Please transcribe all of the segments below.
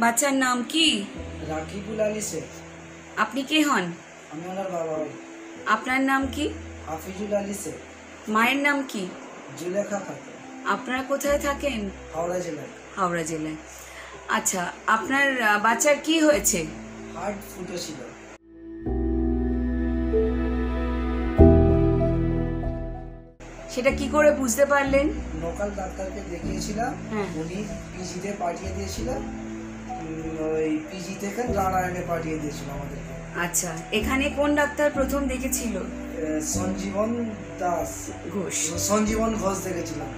বাচ্চার নাম কি? রাকিবুল আলী শেখ। আপনি কে হন? আমি ওনার বাবা হই। আপনার নাম কি? হাফিজুল আলী শেখ। মায়ের নাম কি? জুলেখা খাতুন। আপনারা কোথায় থাকেন? হাওড়া জেলায়। হাওড়া জেলায়। আচ্ছা, আপনার বাচ্চার কি হয়েছে? হার্ট ফুটেছিল। সেটা কি করে বুঝতে পারলেন? লোকাল ডাক্তারকে দেখিয়েছিলাম, উনি পিজিতে পাঠিয়ে দিয়েছিলেন, ওই পিজি থেকে নারায়ণে পাঠিয়ে দিয়েছিল আমাদেরকে। আচ্ছা, এখানে কোন ডাক্তার প্রথম দেখেছিল? সঞ্জীবন দাস ঘোষ। সঞ্জীবন ঘোষ দেখেছিলাম।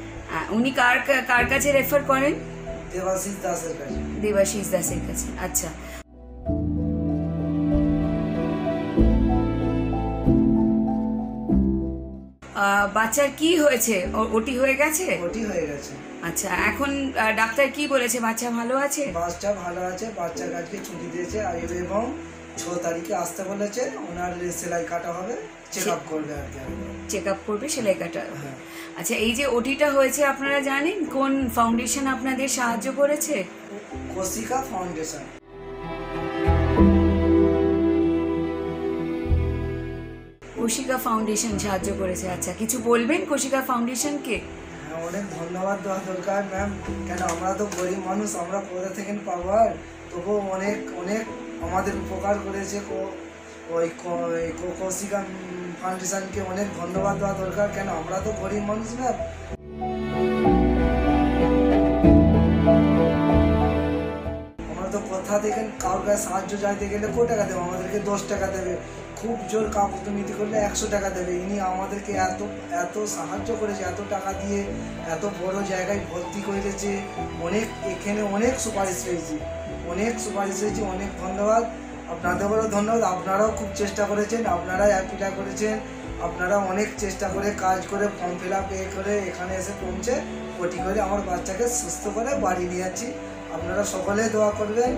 উনি কার কাছে রেফার করেন? দেবাশিস দাসের কাছে। দেবাশিস দাসের কাছে। আচ্ছা, বাচ্চার কি হয়েছে? ওটি হয়ে গেছে? ওটি হয়ে গেছে। আচ্ছা, এখন ডাক্তার কি বলেছে? বাচ্চা ভালো আছে? বাচ্চা ভালো আছে। বাচ্চার কাছে ছুটি দিয়েছে এবং 6 তারিখে আসতে বলেছে। ওনার সেলাই কাটা হবে, চেক আপ করবে আর কি। চেক আপ করবে, সেলাই কাটা। আচ্ছা, এই যে ওটিটা হয়েছে আপনারা জানেন কোন ফাউন্ডেশন আপনাদের সাহায্য করেছে? কোশিকা ফাউন্ডেশন। কোশিকা ফাউন্ডেশন সাহায্য করেছে। আচ্ছা, কিছু বলবেন কোশিকা ফাউন্ডেশনকে? হ্যাঁ, অনেক ধন্যবাদ দেওয়া দরকার ম্যাম। কেন আমরা তো গরিব মানুষ, আমরা কোথা থেকে পাবো? আর তবুও অনেক অনেক আমাদের উপকার করেছে। ওই কোশিকা ফাউন্ডেশনকে অনেক ধন্যবাদ দেওয়া দরকার। কেন আমরা তো গরিব মানুষ ম্যাম। আমরা তো কোথা থেকে কারোর কাছে সাহায্য চাইতে গেলে কত টাকা দেবো? আমাদেরকে 10 টাকা দেবে, খুব জোর কাকুতুমিতি করলে 100 টাকা দেবে। ইনি আমাদেরকে এত সাহায্য করেছে, এত টাকা দিয়ে এত বড় জায়গায় ভর্তি করেছে। এখানে অনেক সুপারিশ পেয়েছি, অনেক ধন্যবাদ। আপনাদেরও ধন্যবাদ। আপনারাও খুব চেষ্টা করেছেন, আপনারাই অ্যাপ্লাই করেছেন, আপনারা অনেক চেষ্টা করে কাজ করে ফর্ম ফিল আপ করে এখানে এসে পৌঁছে ওটি করে আমার বাচ্চাকে সুস্থ করে বাড়ি নিয়ে যাচ্ছি। আপনারা সকলে দোয়া করবেন,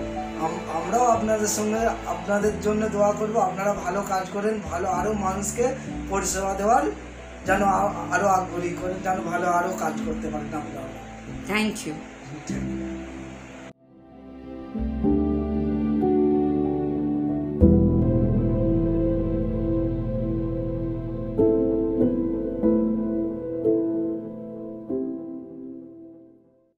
আমরাও আপনাদের জন্য দোয়া করব। আপনারা ভালো কাজ করেন, ভালো আরও মানুষকে পরিষেবা দেওয়ার যেন আরও আগ্রহী করেন, যেন ভালো আরও কাজ করতে পারেন আপনারা। Thank you.